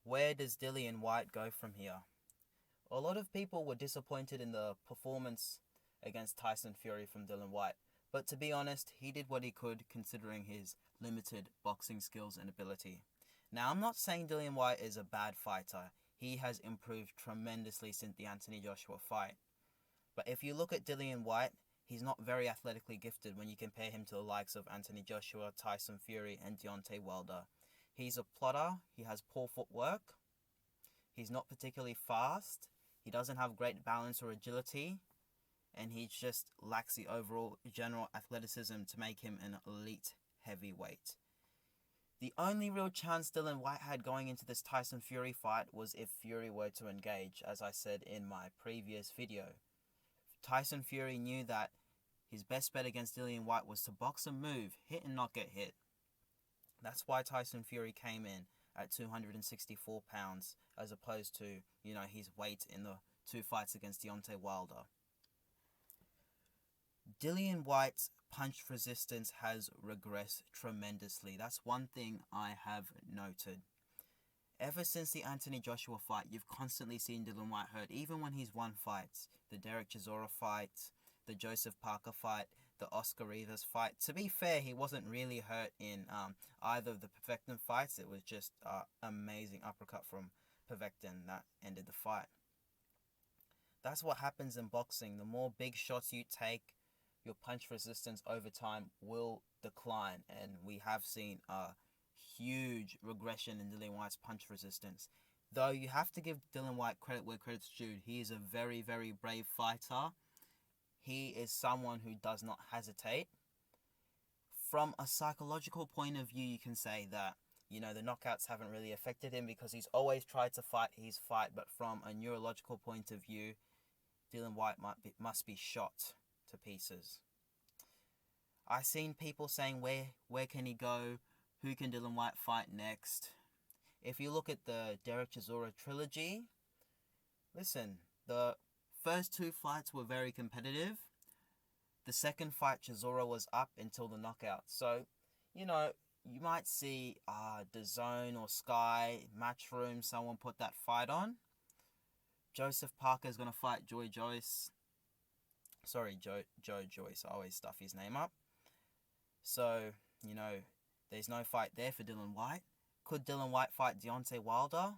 Where does Dillian Whyte go from here? A lot of people were disappointed in the performance against Tyson Fury from Dillian Whyte, but to be honest, he did what he could considering his limited boxing skills and ability. Now, I'm not saying Dillian Whyte is a bad fighter. He has improved tremendously since the Anthony Joshua fight. But if you look at Dillian Whyte, he's not very athletically gifted when you compare him to the likes of Anthony Joshua, Tyson Fury, and Deontay Wilder. He's a plotter, he has poor footwork, he's not particularly fast, he doesn't have great balance or agility, and he just lacks the overall general athleticism to make him an elite heavyweight. The only real chance Dillian Whyte had going into this Tyson Fury fight was if Fury were to engage, as I said in my previous video. Tyson Fury knew that his best bet against Dillian Whyte was to box and move, hit and not get hit. That's why Tyson Fury came in at 264 pounds as opposed to, his weight in the two fights against Deontay Wilder. Dillian Whyte's punch resistance has regressed tremendously. That's one thing I have noted. Ever since the Anthony Joshua fight, you've constantly seen Dillian Whyte hurt, even when he's won fights. The Derek Chisora fight, the Joseph Parker fight, the Oscar Rivas fight. To be fair, he wasn't really hurt in either of the Povektin fights. It was just an amazing uppercut from Povektin that ended the fight. That's what happens in boxing. The more big shots you take, your punch resistance over time will decline, and we have seen a huge regression in Dillian Whyte's punch resistance. Though you have to give Dillian Whyte credit where credit's due. He is a very, very brave fighter. He is someone who does not hesitate. From a psychological point of view, you can say that, the knockouts haven't really affected him because he's always tried to fight his fight. But from a neurological point of view, Dillian Whyte must be shot to pieces. I've seen people saying, where can he go? Who can Dillian Whyte fight next? If you look at the Derek Chisora trilogy, listen, the first two fights were very competitive. The second fight, Chisora was up until the knockout. So, you might see DAZN or Sky, Matchroom, someone put that fight on. Joseph Parker is going to fight Joe Joyce. Joe Joyce. I always stuff his name up. So, there's no fight there for Dillian Whyte. Could Dillian Whyte fight Deontay Wilder?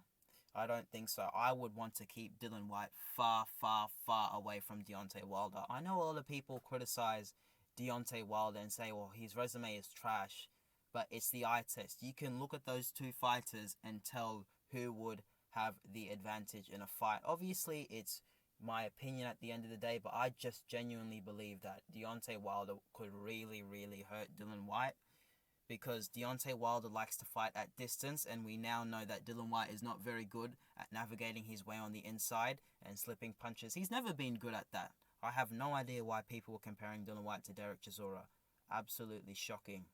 I don't think so. I would want to keep Dillian Whyte far, far, far away from Deontay Wilder. I know a lot of people criticize Deontay Wilder and say, well, his resume is trash. But it's the eye test. You can look at those two fighters and tell who would have the advantage in a fight. Obviously, it's my opinion at the end of the day, but I just genuinely believe that Deontay Wilder could really, really hurt Dillian Whyte, because Deontay Wilder likes to fight at distance, and we now know that Dillian Whyte is not very good at navigating his way on the inside and slipping punches. He's never been good at that. I have no idea why people were comparing Dillian Whyte to Derek Chisora. Absolutely shocking.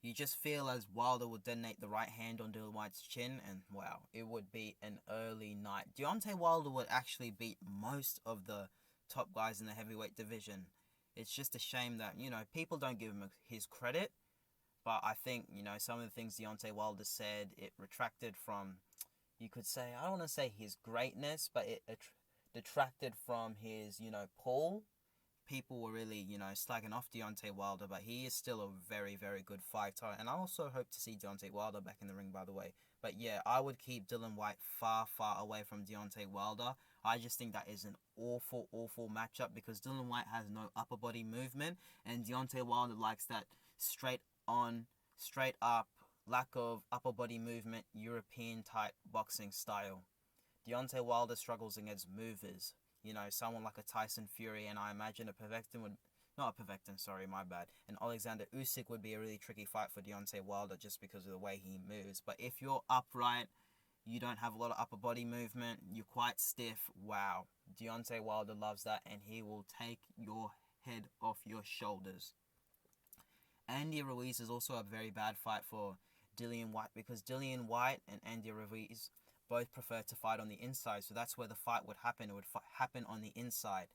You just feel as Wilder would detonate the right hand on Dillian Whyte's chin, and wow, it would be an early night. Deontay Wilder would actually beat most of the top guys in the heavyweight division. It's just a shame that, people don't give him his credit. But I think, some of the things Deontay Wilder said, it retracted from, you could say, I don't want to say his greatness, but it detracted from his, pull. People were really, slagging off Deontay Wilder, but he is still a very, very good fighter. And I also hope to see Deontay Wilder back in the ring, by the way. But yeah, I would keep Dillian Whyte far, far away from Deontay Wilder. I just think that is an awful, awful matchup because Dillian Whyte has no upper body movement, and Deontay Wilder likes that straight on, straight up, lack of upper body movement, European type boxing style. Deontay Wilder struggles against movers. Someone like a Tyson Fury, and I imagine an Alexander Usyk would be a really tricky fight for Deontay Wilder just because of the way he moves. But if you're upright, you don't have a lot of upper body movement, you're quite stiff, wow. Deontay Wilder loves that, and he will take your head off your shoulders. Andy Ruiz is also a very bad fight for Dillian Whyte because Dillian Whyte and Andy Ruiz both prefer to fight on the inside, so that's where the fight would happen. It would happen on the inside.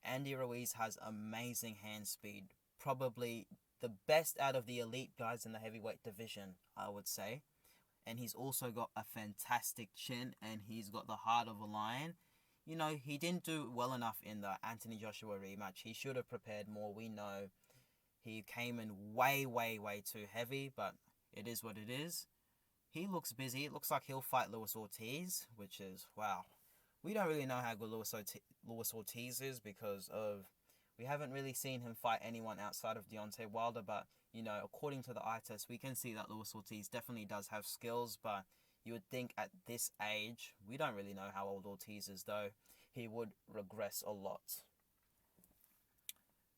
Andy Ruiz has amazing hand speed, probably the best out of the elite guys in the heavyweight division, I would say. and he's also got a fantastic chin, and he's got the heart of a lion. You know, he didn't do well enough in the Anthony Joshua rematch. He should have prepared more. We know he came in way, way, way too heavy, but it is what it is. He looks busy. It looks like he'll fight Luis Ortiz, which is, wow. We don't really know how good Luis Ortiz is because we haven't really seen him fight anyone outside of Deontay Wilder, but, you know, according to the eye test, we can see that Luis Ortiz definitely does have skills, but you would think at this age, we don't really know how old Ortiz is though, he would regress a lot.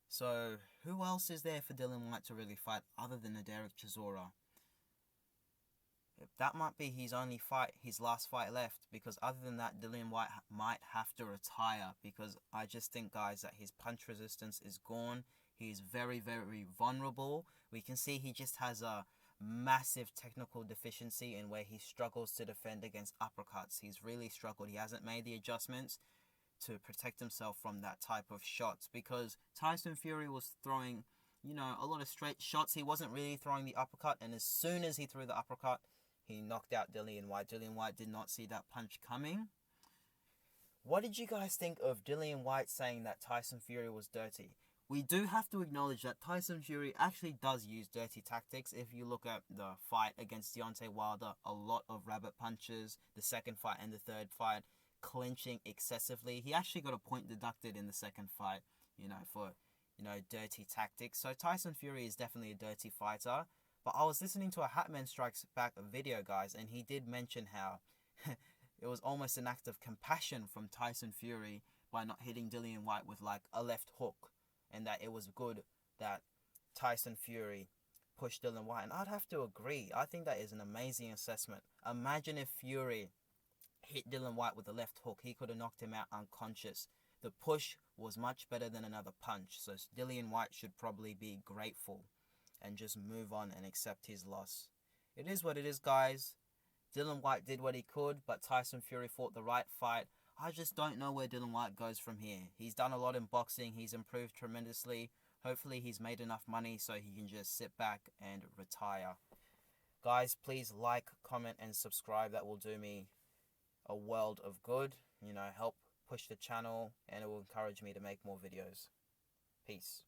So, who else is there for Dillian Whyte to really fight other than a Derek Chisora? That might be his last fight left, because other than that, Dillian Whyte might have to retire, because I just think, guys, that his punch resistance is gone. He is very, very vulnerable. We can see he just has a massive technical deficiency in where he struggles to defend against uppercuts. He's really struggled. He hasn't made the adjustments to protect himself from that type of shots, because Tyson Fury was throwing, you know, a lot of straight shots. He wasn't really throwing the uppercut, and as soon as he threw the uppercut, he knocked out Dillian Whyte. Dillian Whyte did not see that punch coming. What did you guys think of Dillian Whyte saying that Tyson Fury was dirty? We do have to acknowledge that Tyson Fury actually does use dirty tactics. If you look at the fight against Deontay Wilder, a lot of rabbit punches. The second fight and the third fight, clinching excessively. He actually got a point deducted in the second fight, you know, for, you know, dirty tactics. So Tyson Fury is definitely a dirty fighter. But I was listening to a Hatman Strikes Back video, guys, and he did mention how it was almost an act of compassion from Tyson Fury by not hitting Dillian Whyte with like a left hook, and that it was good that Tyson Fury pushed Dillian Whyte. And I'd have to agree. I think that is an amazing assessment. Imagine if Fury hit Dillian Whyte with a left hook. He could have knocked him out unconscious. The push was much better than another punch. So Dillian Whyte should probably be grateful and just move on and accept his loss. It is what it is, guys. Dillian Whyte did what he could, but Tyson Fury fought the right fight. I just don't know where Dillian Whyte goes from here. He's done a lot in boxing. He's improved tremendously. Hopefully he's made enough money so he can just sit back and retire. Guys, please like, comment, and subscribe. That will do me a world of good. You know, help push the channel, and it will encourage me to make more videos. Peace.